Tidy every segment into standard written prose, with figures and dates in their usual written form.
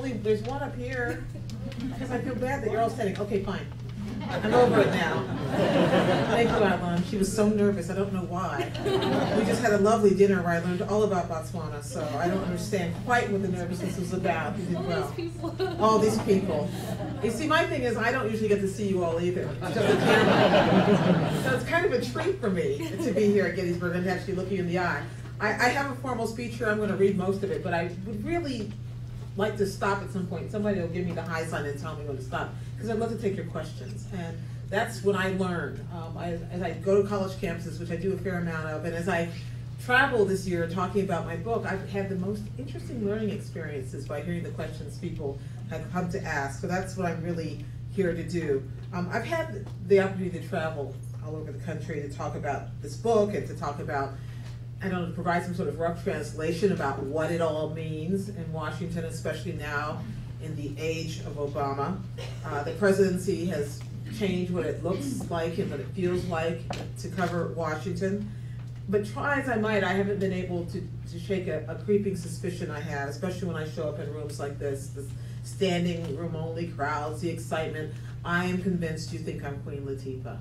there's one up here. Because I feel bad that you're all saying, okay, fine. I'm over it now. Thank you, Alan. She was so nervous. I don't know why. We just had a lovely dinner where I learned all about Botswana, so I don't understand quite what the nervousness was about. You did well. All these people. You see, my thing is I don't usually get to see you all either. It's just a camera. So it's kind of a treat for me to be here at Gettysburg and actually look you in the eye. I have a formal speech here. I'm going to read most of it, but I would really like to stop at some point. Somebody will give me the high sign and tell me when to stop, because I'd love to take your questions. And that's when I learned. As I go to college campuses, which I do a fair amount of, and as I travel this year talking about my book, I've had the most interesting learning experiences by hearing the questions people have come to ask. So that's what I'm really here to do. I've had the opportunity to travel all over the country to talk about this book and to talk about, I don't know, to provide some sort of rough translation about what it all means in Washington, especially now in the age of Obama. The presidency has changed what it looks like and what it feels like to cover Washington. But try as I might, I haven't been able to shake a creeping suspicion I have, especially when I show up in rooms like this, the standing room only crowds, the excitement. I am convinced you think I'm Queen Latifah.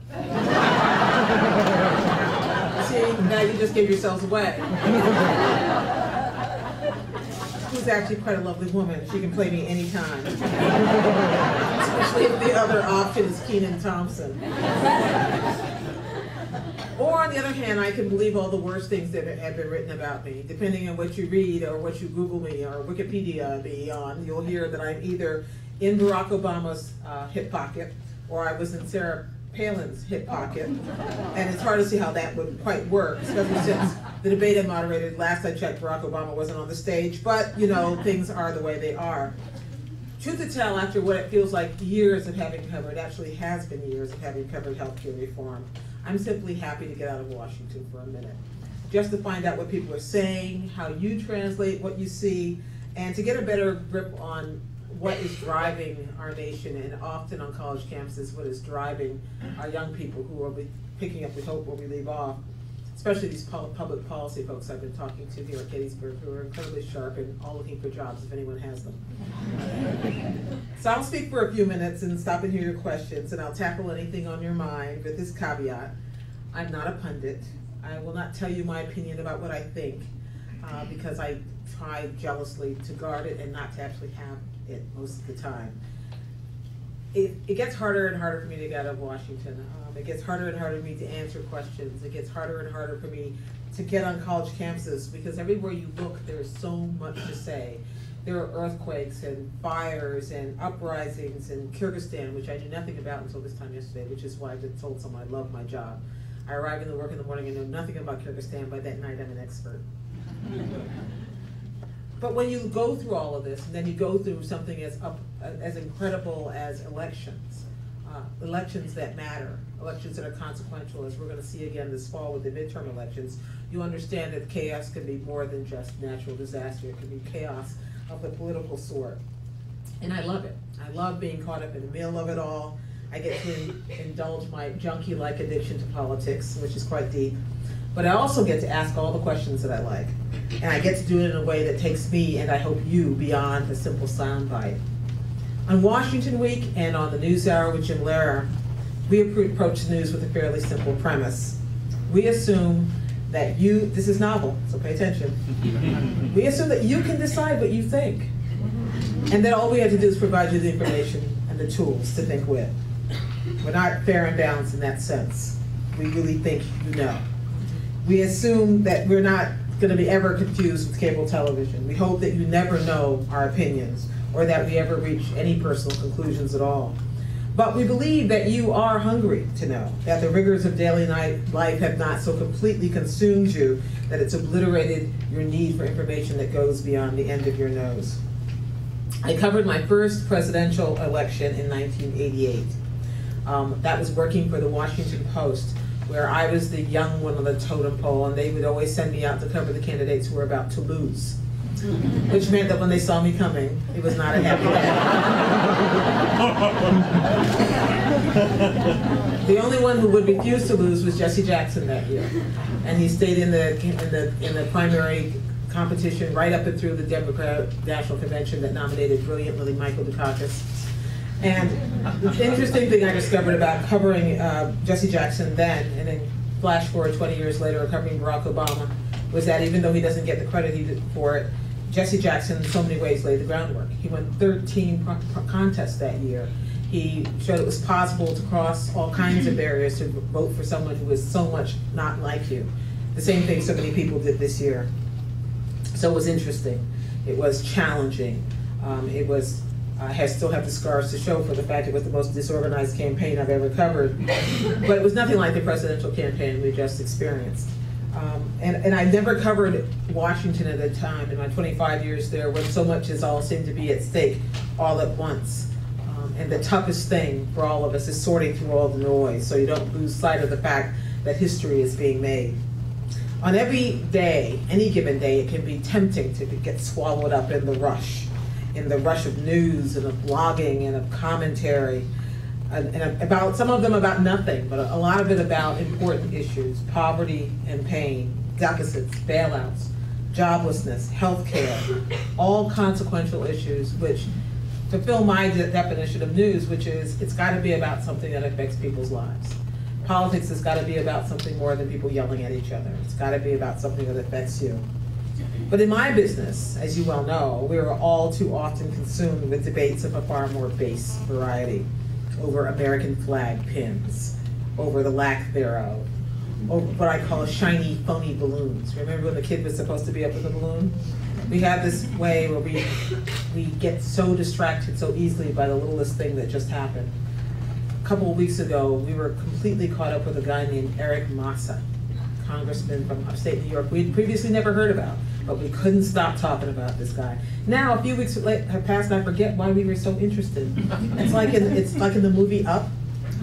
See, now you just gave yourselves away. Who's actually quite a lovely woman. She can play me anytime. Especially if the other option is Kenan Thompson. Or on the other hand, I can believe all the worst things that have been written about me. Depending on what you read or what you Google me or Wikipedia me on, you'll hear that I'm either in Barack Obama's hip pocket, or I was in Sarah Palin's hip pocket. And it's hard to see how that would quite work, especially since the debate I moderated, last I checked, Barack Obama wasn't on the stage, but you know, things are the way they are. Truth to tell, after what it feels like years of having covered, actually has been years of having covered healthcare reform, I'm simply happy to get out of Washington for a minute, just to find out what people are saying, how you translate what you see, and to get a better grip on what is driving our nation, and often on college campuses, what is driving our young people who will be picking up, we hope, where we leave off, especially these public policy folks I've been talking to here at Gettysburg, who are incredibly sharp and all looking for jobs if anyone has them. So I'll speak for a few minutes and stop and hear your questions, and I'll tackle anything on your mind with this caveat. I'm not a pundit. I will not tell you my opinion about what I think, because I try jealously to guard it and not to actually have it most of the time. It gets harder and harder for me to get out of Washington. It gets harder and harder for me to answer questions. It gets harder and harder for me to get on college campuses, because everywhere you look, there's so much to say. There are earthquakes and fires and uprisings in Kyrgyzstan, which I knew nothing about until this time yesterday, which is why I just told someone I love my job. I arrive into work in the morning and know nothing about Kyrgyzstan. By that night, I'm an expert. But when you go through all of this, and then you go through something as incredible as elections, elections that matter, elections that are consequential, as we're going to see again this fall with the midterm elections, you understand that chaos can be more than just natural disaster. It can be chaos of the political sort. And I love it. I love being caught up in the middle of it all. I get to indulge my junkie-like addiction to politics, which is quite deep. But I also get to ask all the questions that I like. And I get to do it in a way that takes me, and I hope you, beyond a simple soundbite. On Washington Week and on the NewsHour with Jim Lehrer, we approach the news with a fairly simple premise. We assume that this is novel, so pay attention. We assume that you can decide what you think. And that all we have to do is provide you the information and the tools to think with. We're not fair and balanced in that sense. We really think you know. We assume that we're not going to be ever confused with cable television. We hope that you never know our opinions, or that we ever reach any personal conclusions at all. But we believe that you are hungry to know, that the rigors of daily life have not so completely consumed you that it's obliterated your need for information that goes beyond the end of your nose. I covered my first presidential election in 1988. That was working for the Washington Post, where I was the young one on the totem pole, and they would always send me out to cover the candidates who were about to lose. Which meant that when they saw me coming, it was not a happy day. The only one who would refuse to lose was Jesse Jackson that year, and he stayed in the primary competition right up and through the Democratic National Convention that nominated brilliantly Michael Dukakis. And the interesting thing I discovered about covering Jesse Jackson then, and then flash forward 20 years later covering Barack Obama, was that even though he doesn't get the credit for it, Jesse Jackson in so many ways laid the groundwork. He won 13 contests that year. He showed it was possible to cross all kinds of barriers to vote for someone who was so much not like you. The same thing so many people did this year. So it was interesting. It was challenging. I still have the scars to show for the fact it was the most disorganized campaign I've ever covered. But it was nothing like the presidential campaign we just experienced. And I never covered Washington at a time in my 25 years there when so much is all seemed to be at stake all at once. And the toughest thing for all of us is sorting through all the noise so you don't lose sight of the fact that history is being made. On every day, any given day, it can be tempting to get swallowed up in the rush of news and of blogging and of commentary, and about some of them about nothing, but a lot of it about important issues: poverty and pain, deficits, bailouts, joblessness, healthcare, all consequential issues which fulfill my definition of news, which is it's got to be about something that affects people's lives. Politics has got to be about something more than people yelling at each other. It's got to be about something that affects you. But in my business, as you well know, we are all too often consumed with debates of a far more base variety over American flag pins, over the lack thereof, over what I call shiny, phony balloons. Remember when the kid was supposed to be up with a balloon? We have this way where we get so distracted so easily by the littlest thing that just happened. A couple of weeks ago, we were completely caught up with a guy named Eric Massa, congressman from upstate New York we'd previously never heard about, but we couldn't stop talking about this guy. Now, a few weeks have passed, and I forget why we were so interested. It's like in the movie Up,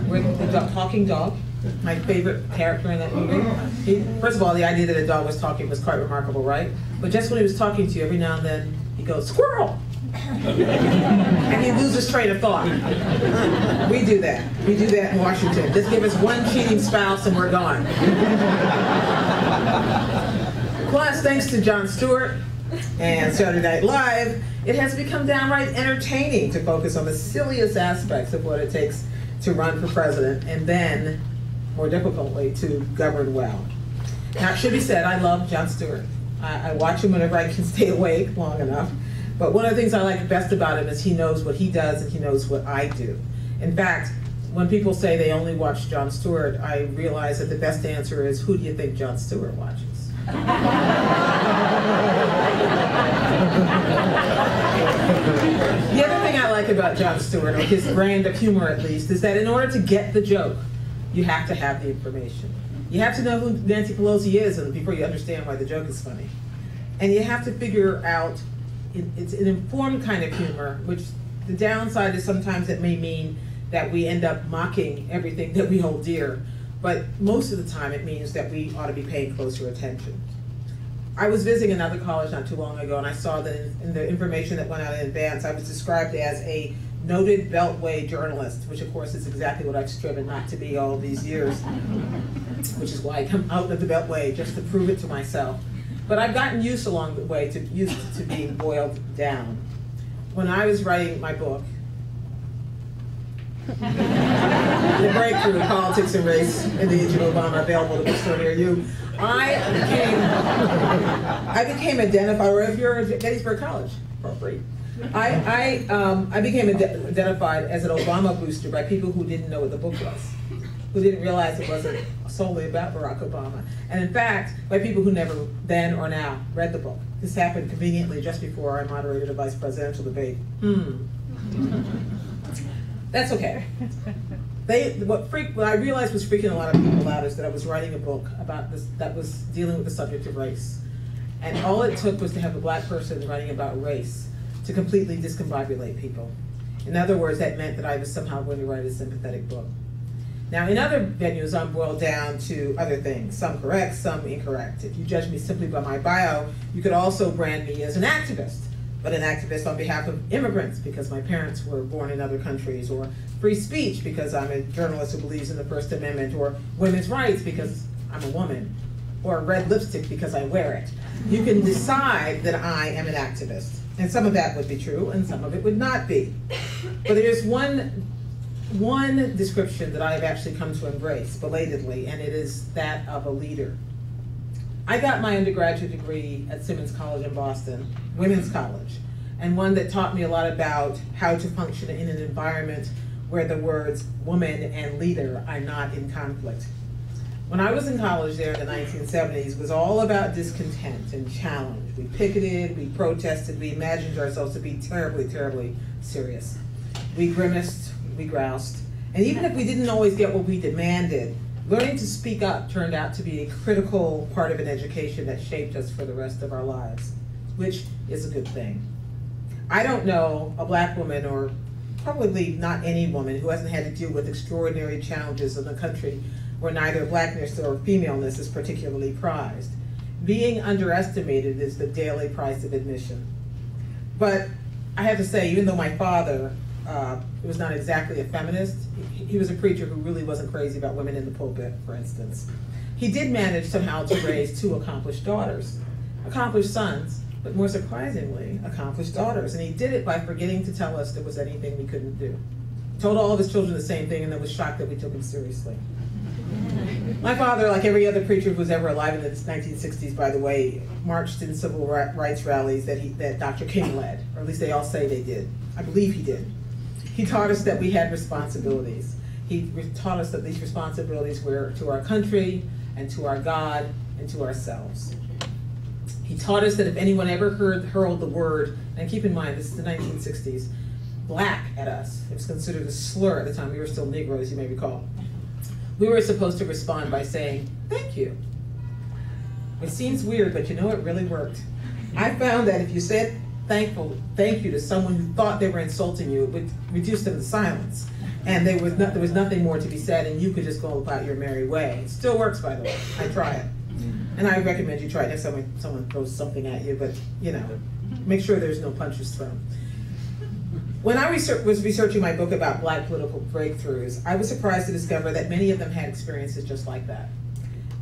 where the talking dog, my favorite character in that movie. First of all, the idea that a dog was talking was quite remarkable, right? But just when he was talking to you, every now and then, he goes, "Squirrel!" And he loses train of thought. We do that. We do that in Washington. Just give us one cheating spouse and we're gone. Plus, thanks to Jon Stewart and Saturday Night Live, it has become downright entertaining to focus on the silliest aspects of what it takes to run for president, and then, more difficultly, to govern well. Now, it should be said, I love Jon Stewart. I watch him whenever I can stay awake long enough. But one of the things I like best about him is he knows what he does and he knows what I do. In fact, when people say they only watch Jon Stewart, I realize that the best answer is, who do you think Jon Stewart watches? The other thing I like about Jon Stewart, or his brand of humor at least, is that in order to get the joke, you have to have the information. You have to know who Nancy Pelosi is before you understand why the joke is funny. And you have to figure out, it's an informed kind of humor, which the downside is sometimes it may mean that we end up mocking everything that we hold dear. But most of the time it means that we ought to be paying closer attention. I was visiting another college not too long ago, and I saw that in the information that went out in advance, I was described as a noted Beltway journalist, which of course is exactly what I've striven not to be all these years, which is why I come out of the Beltway, just to prove it to myself. But I've gotten used along the way to being boiled down. When I was writing my book, The Breakthrough in Politics and Race in the Age of Obama, available to bookstore near you, I became identified, or if you're at Gettysburg College, for free, I became identified as an Obama booster by people who didn't know what the book was, who didn't realize it wasn't solely about Barack Obama, and in fact, by people who never then or now read the book. This happened conveniently just before I moderated a vice presidential debate. That's okay. What I realized was freaking a lot of people out is that I was writing a book about this that was dealing with the subject of race. And all it took was to have a black person writing about race to completely discombobulate people. In other words, that meant that I was somehow going to write a sympathetic book. Now, in other venues, I'm boiled down to other things, some correct, some incorrect. If you judge me simply by my bio, you could also brand me as an activist, but an activist on behalf of immigrants because my parents were born in other countries, or free speech because I'm a journalist who believes in the First Amendment, or women's rights because I'm a woman, or red lipstick because I wear it. You can decide that I am an activist. And some of that would be true, and some of it would not be. But there's one description that I've actually come to embrace belatedly, and it is that of a leader. I got my undergraduate degree at Simmons College in Boston, women's college, and one that taught me a lot about how to function in an environment where the words woman and leader are not in conflict. When I was in college there in the 1970s, it was all about discontent and challenge. We picketed, we protested, we imagined ourselves to be terribly, terribly serious. We grimaced, we groused, and even if we didn't always get what we demanded, learning to speak up turned out to be a critical part of an education that shaped us for the rest of our lives, which is a good thing. I don't know a black woman, or probably not any woman, who hasn't had to deal with extraordinary challenges in a country where neither blackness or femaleness is particularly prized. Being underestimated is the daily price of admission. But I have to say, even though my father was not exactly a feminist, he was a preacher who really wasn't crazy about women in the pulpit, for instance. He did manage somehow to raise two accomplished daughters, accomplished sons, but more surprisingly, accomplished daughters. And he did it by forgetting to tell us there was anything we couldn't do. He told all of his children the same thing and then was shocked that we took him seriously. My father, like every other preacher who was ever alive in the 1960s, by the way, marched in civil rights rallies that Dr. King led, or at least they all say they did. I believe he did. He taught us that we had responsibilities. He taught us that these responsibilities were to our country and to our God and to ourselves. He taught us that if anyone ever hurled the word, and keep in mind, this is the 1960s, black at us, it was considered a slur at the time. We were still Negroes, you may recall. We were supposed to respond by saying, thank you. It seems weird, but you know, it really worked. I found that if you said thank you to someone who thought they were insulting you, it would reduce them to silence. And there was nothing more to be said, and you could just go about your merry way. It still works, by the way. I try it. And I recommend you try it next time someone throws something at you, but you know, make sure there's no punches thrown. When I was researching my book about black political breakthroughs, I was surprised to discover that many of them had experiences just like that.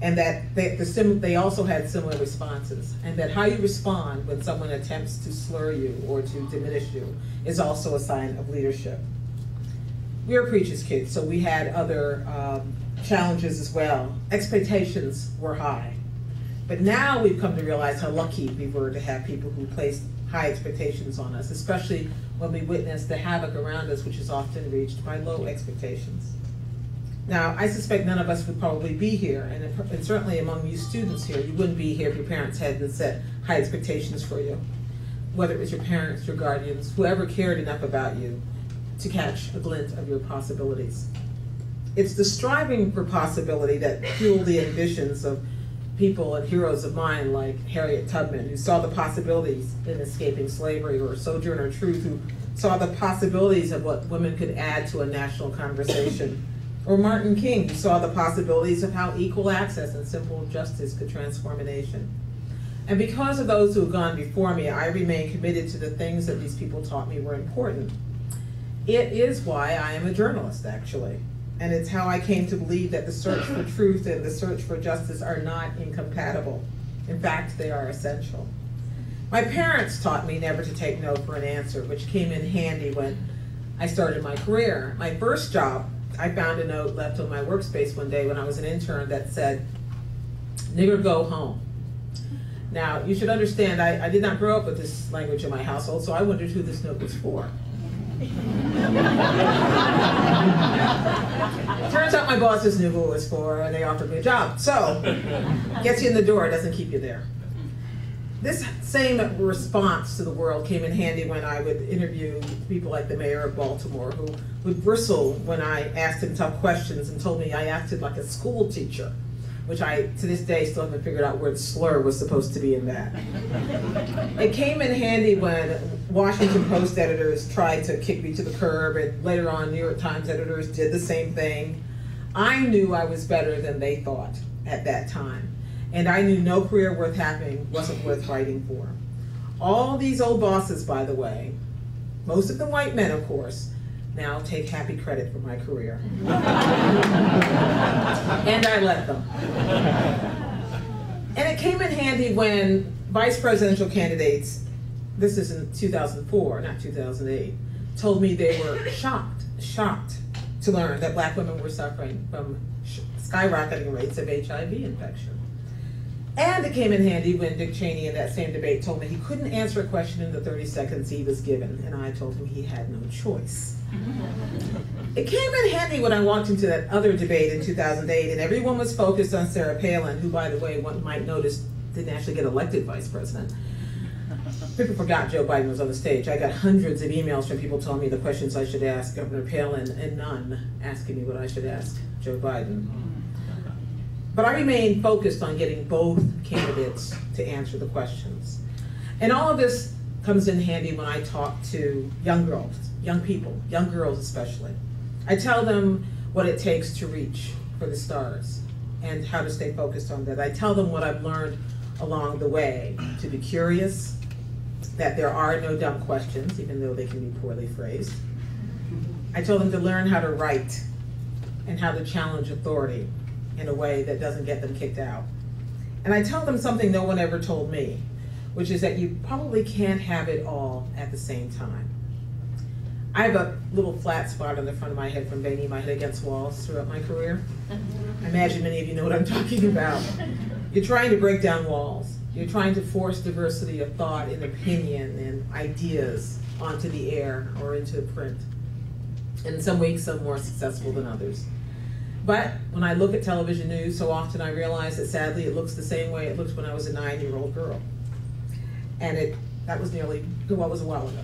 And that they also had similar responses. And that how you respond when someone attempts to slur you or to diminish you is also a sign of leadership. We were preachers' kids, so we had other challenges as well. Expectations were high. But now we've come to realize how lucky we were to have people who placed high expectations on us, especially when we witness the havoc around us, which is often reached by low expectations. Now, I suspect none of us would probably be here, and certainly among you students here, you wouldn't be here if your parents hadn't set high expectations for you, whether it was your parents, your guardians, whoever cared enough about you to catch a glint of your possibilities. It's the striving for possibility that fueled the ambitions of people and heroes of mine like Harriet Tubman, who saw the possibilities in escaping slavery, or Sojourner Truth, who saw the possibilities of what women could add to a national conversation, or Martin King, who saw the possibilities of how equal access and simple justice could transform a nation. And because of those who have gone before me, I remain committed to the things that these people taught me were important. It is why I am a journalist, actually. And it's how I came to believe that the search for truth and the search for justice are not incompatible. In fact, they are essential. My parents taught me never to take no for an answer, which came in handy when I started my career. My first job, I found a note left on my workspace one day when I was an intern that said, "Nigger, go home." Now, you should understand, I did not grow up with this language in my household, so I wondered who this note was for. Turns out my bosses knew who it was for, and they offered me a job. So, gets you in the door, doesn't keep you there. This same response to the world came in handy when I would interview people like the mayor of Baltimore, who would bristle when I asked him tough questions and told me I acted like a school teacher, which I, to this day, still haven't figured out where the slur was supposed to be in that. It came in handy when Washington Post editors tried to kick me to the curb, and later on New York Times editors did the same thing. I knew I was better than they thought at that time, and I knew no career worth having wasn't worth fighting for. All these old bosses, by the way, most of them white men, of course, now take happy credit for my career. And I let them. And it came in handy when vice presidential candidates, this is in 2004, not 2008, told me they were shocked to learn that black women were suffering from skyrocketing rates of HIV infection. And it came in handy when Dick Cheney in that same debate told me he couldn't answer a question in the 30 seconds he was given, and I told him he had no choice. It came in handy when I walked into that other debate in 2008, and everyone was focused on Sarah Palin, who, by the way, one might notice didn't actually get elected vice president. People forgot Joe Biden was on the stage. I got hundreds of emails from people telling me the questions I should ask Governor Palin, and none asking me what I should ask Joe Biden. But I remain focused on getting both candidates to answer the questions. And all of this comes in handy when I talk to young girls, young people, young girls especially. I tell them what it takes to reach for the stars and how to stay focused on that. I tell them what I've learned along the way, to be curious, that there are no dumb questions, even though they can be poorly phrased. I tell them to learn how to write and how to challenge authority in a way that doesn't get them kicked out. And I tell them something no one ever told me, which is that you probably can't have it all at the same time. I have a little flat spot on the front of my head from banging my head against walls throughout my career. I imagine many of you know what I'm talking about. You're trying to break down walls. You're trying to force diversity of thought and opinion and ideas onto the air or into print. And in some weeks, some more successful than others. But when I look at television news, so often I realize that sadly it looks the same way it looked when I was a 9-year-old girl. And that was nearly, well, it was a while ago.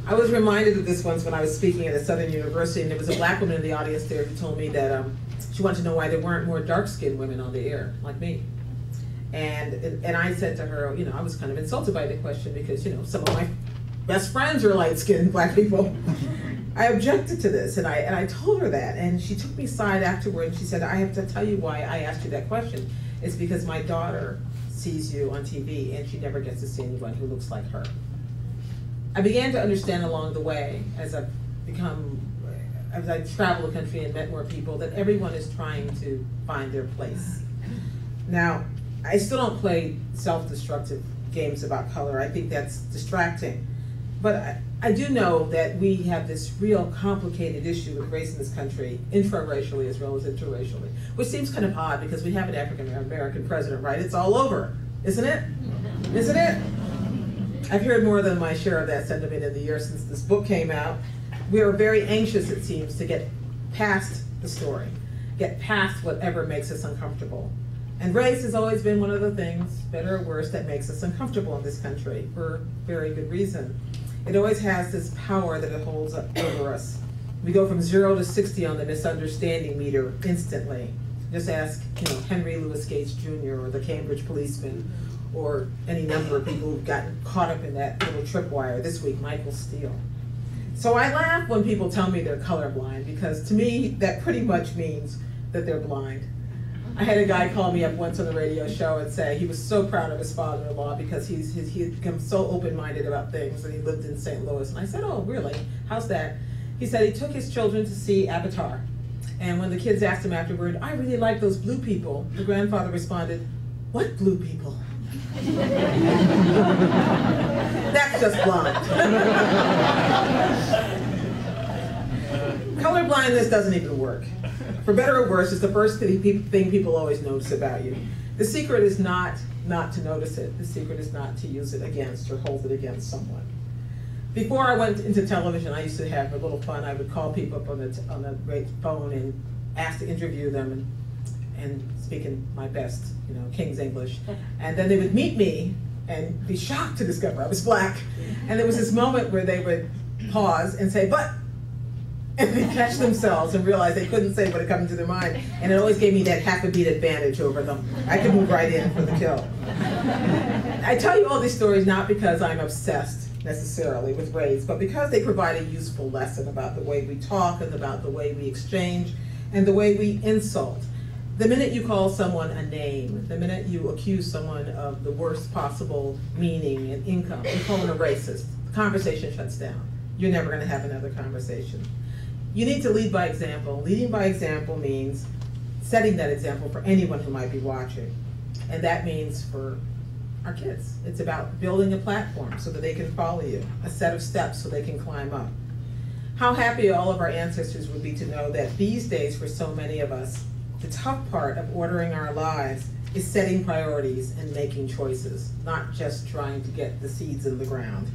I was reminded of this once when I was speaking at a Southern university, and there was a black woman in the audience there who told me that she wanted to know why there weren't more dark-skinned women on the air, like me. And I said to her, you know, I was kind of insulted by the question because, you know, some of my best friends are light-skinned black people. I objected to this, and I told her that, and she took me aside afterward, and she said, I have to tell you why I asked you that question. It's because my daughter sees you on TV, and she never gets to see anyone who looks like her. I began to understand along the way, as I traveled the country and met more people, that everyone is trying to find their place. Now, I still don't play self-destructive games about color. I think that's distracting. But I do know that we have this real complicated issue with race in this country, intraracially as well as interracially, which seems kind of odd because we have an African-American president, right? It's all over, isn't it? Isn't it? I've heard more than my share of that sentiment in the year since this book came out. We are very anxious, it seems, to get past the story, get past whatever makes us uncomfortable. And race has always been one of the things, better or worse, that makes us uncomfortable in this country for very good reason. It always has this power that it holds up over us. We go from 0 to 60 on the misunderstanding meter instantly. Just ask, you know, Henry Louis Gates Jr. or the Cambridge policeman or any number of people who've gotten caught up in that little tripwire. This week, Michael Steele. So I laugh when people tell me they're colorblind because to me, that pretty much means that they're blind. I had a guy call me up once on the radio show and say he was so proud of his father-in-law because he had become so open-minded about things, and he lived in St. Louis. And I said, oh, really? How's that? He said he took his children to see Avatar. And when the kids asked him afterward, I really like those blue people, the grandfather responded, what blue people? That's just blind. Colorblindness doesn't even work. For better or worse, it's the first thing people always notice about you. The secret is not to notice it. The secret is not to use it against or hold it against someone. Before I went into television, I used to have a little fun. I would call people up on the phone and ask to interview them and speak in my best, you know, King's English. And then they would meet me and be shocked to discover I was black. And there was this moment where they would pause and say, but, and they'd catch themselves and realize they couldn't say what had come into their mind. And it always gave me that half a beat advantage over them. I could move right in for the kill. I tell you all these stories not because I'm obsessed necessarily with race, but because they provide a useful lesson about the way we talk and about the way we exchange and the way we insult. The minute you call someone a name, the minute you accuse someone of the worst possible meaning and income, you call them a racist, the conversation shuts down. You're never going to have another conversation. You need to lead by example. Leading by example means setting that example for anyone who might be watching. And that means for our kids, it's about building a platform so that they can follow you, a set of steps so they can climb up. How happy all of our ancestors would be to know that these days, for so many of us, the tough part of ordering our lives is setting priorities and making choices, not just trying to get the seeds in the ground.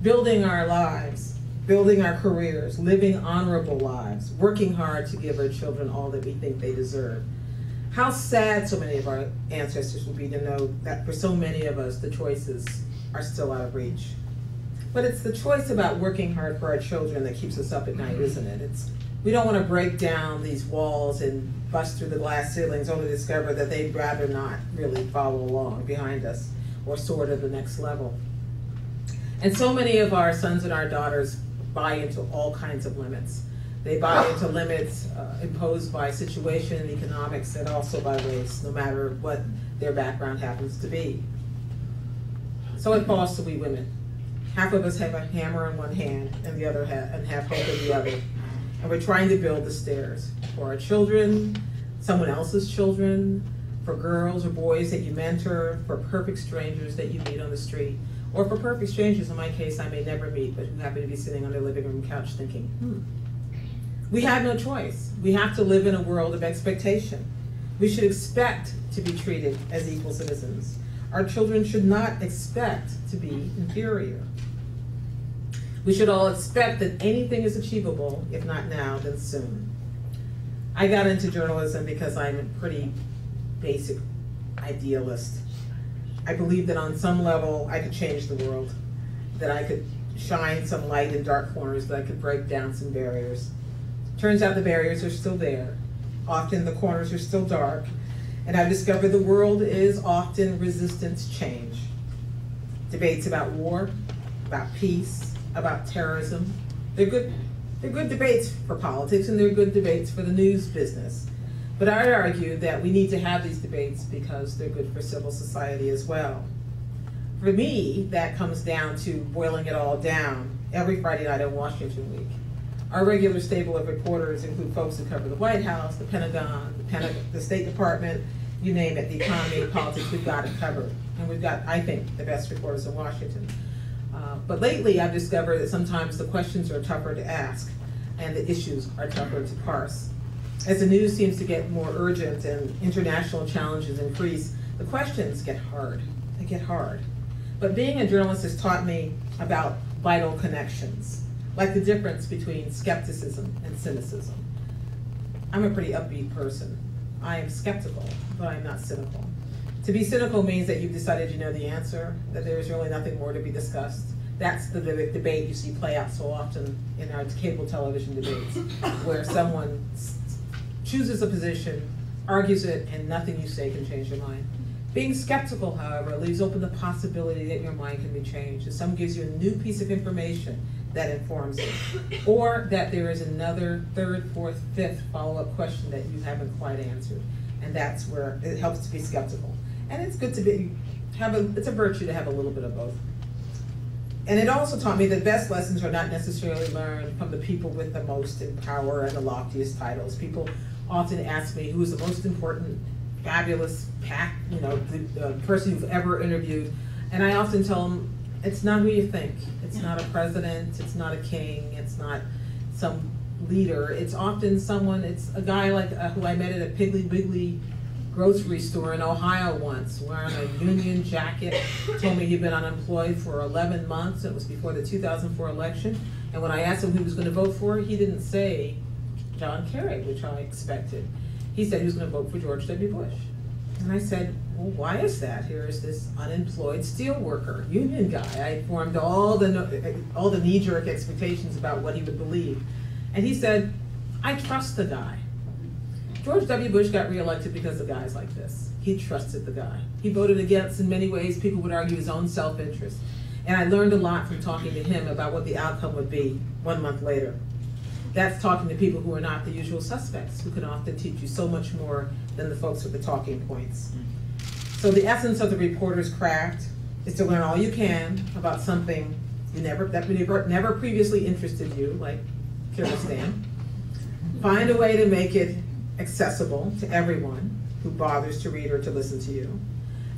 Building our lives, building our careers, living honorable lives, working hard to give our children all that we think they deserve. How sad so many of our ancestors would be to know that for so many of us, the choices are still out of reach. But it's the choice about working hard for our children that keeps us up at night, isn't it? We don't want to break down these walls and bust through the glass ceilings only to discover that they'd rather not really follow along behind us or soar to the next level. And so many of our sons and our daughters buy into all kinds of limits. They buy into limits imposed by situation and economics and also by race, no matter what their background happens to be. So it falls to we women. Half of us have a hammer in one hand and the other and half hope in the other. And we're trying to build the stairs for our children, someone else's children, for girls or boys that you mentor, for perfect strangers that you meet on the street, or for perfect strangers, in my case, I may never meet, but who happen to be sitting on their living room couch thinking, We have no choice. We have to live in a world of expectation. We should expect to be treated as equal citizens. Our children should not expect to be inferior. We should all expect that anything is achievable, if not now, then soon. I got into journalism because I'm a pretty basic idealist. I believe that on some level I could change the world, that I could shine some light in dark corners, that I could break down some barriers. Turns out the barriers are still there. Often the corners are still dark, and I've discovered the world is often resistant to change. Debates about war, about peace, about terrorism, they're good debates for politics and they're good debates for the news business. But I argue that we need to have these debates because they're good for civil society as well. For me, that comes down to boiling it all down every Friday night in Washington Week. Our regular stable of reporters include folks who cover the White House, the Pentagon, the State Department, you name it, the economy, politics, we've got it covered. And we've got, I think, the best reporters in Washington. But lately I've discovered that sometimes the questions are tougher to ask and the issues are tougher to parse. As the news seems to get more urgent and international challenges increase, the questions get hard. They get hard. But being a journalist has taught me about vital connections, like the difference between skepticism and cynicism. I'm a pretty upbeat person. I am skeptical, but I'm not cynical. To be cynical means that you've decided you know the answer, that there's really nothing more to be discussed. That's the debate you see play out so often in our cable television debates, where someone chooses a position, argues it, and nothing you say can change your mind. Being skeptical, however, leaves open the possibility that your mind can be changed. If someone gives you a new piece of information that informs it, or that there is another third, fourth, fifth follow-up question that you haven't quite answered. And that's where it helps to be skeptical. And it's good to it's a virtue to have a little bit of both. And it also taught me that best lessons are not necessarily learned from the people with the most in power and the loftiest titles. People often ask me who is the most important, fabulous, the person you've ever interviewed. And I often tell them, it's not who you think. It's not a president, it's not a king, it's not some leader. It's often someone, it's a guy like who I met at a Piggly Wiggly grocery store in Ohio once, wearing a union jacket, told me he'd been unemployed for 11 months. It was before the 2004 election. And when I asked him who he was going to vote for, he didn't say John Kerry, which I expected. He said he was going to vote for George W. Bush. And I said, well, why is that? Here is this unemployed steel worker, union guy. I formed all the knee-jerk expectations about what he would believe. And he said, I trust the guy. George W. Bush got reelected because of guys like this. He trusted the guy. He voted against, in many ways, people would argue, his own self-interest. And I learned a lot from talking to him about what the outcome would be 1 month later. That's talking to people who are not the usual suspects, who can often teach you so much more than the folks with the talking points. So the essence of the reporter's craft is to learn all you can about something that never previously interested you, like Kyrgyzstan. Find a way to make it accessible to everyone, who bothers to read or to listen to you.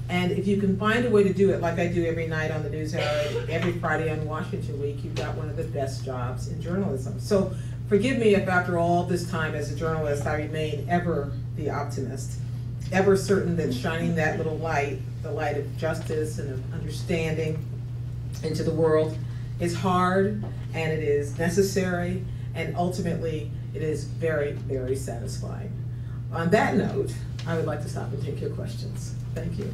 And if you can find a way to do it like I do every night on the NewsHour, every Friday on Washington Week, you've got one of the best jobs in journalism. So forgive me if after all this time as a journalist, I remain ever the optimist, ever certain that shining that little light, the light of justice and of understanding into the world, is hard and it is necessary, and ultimately it is very, very satisfying. On that note, I would like to stop and take your questions. Thank you.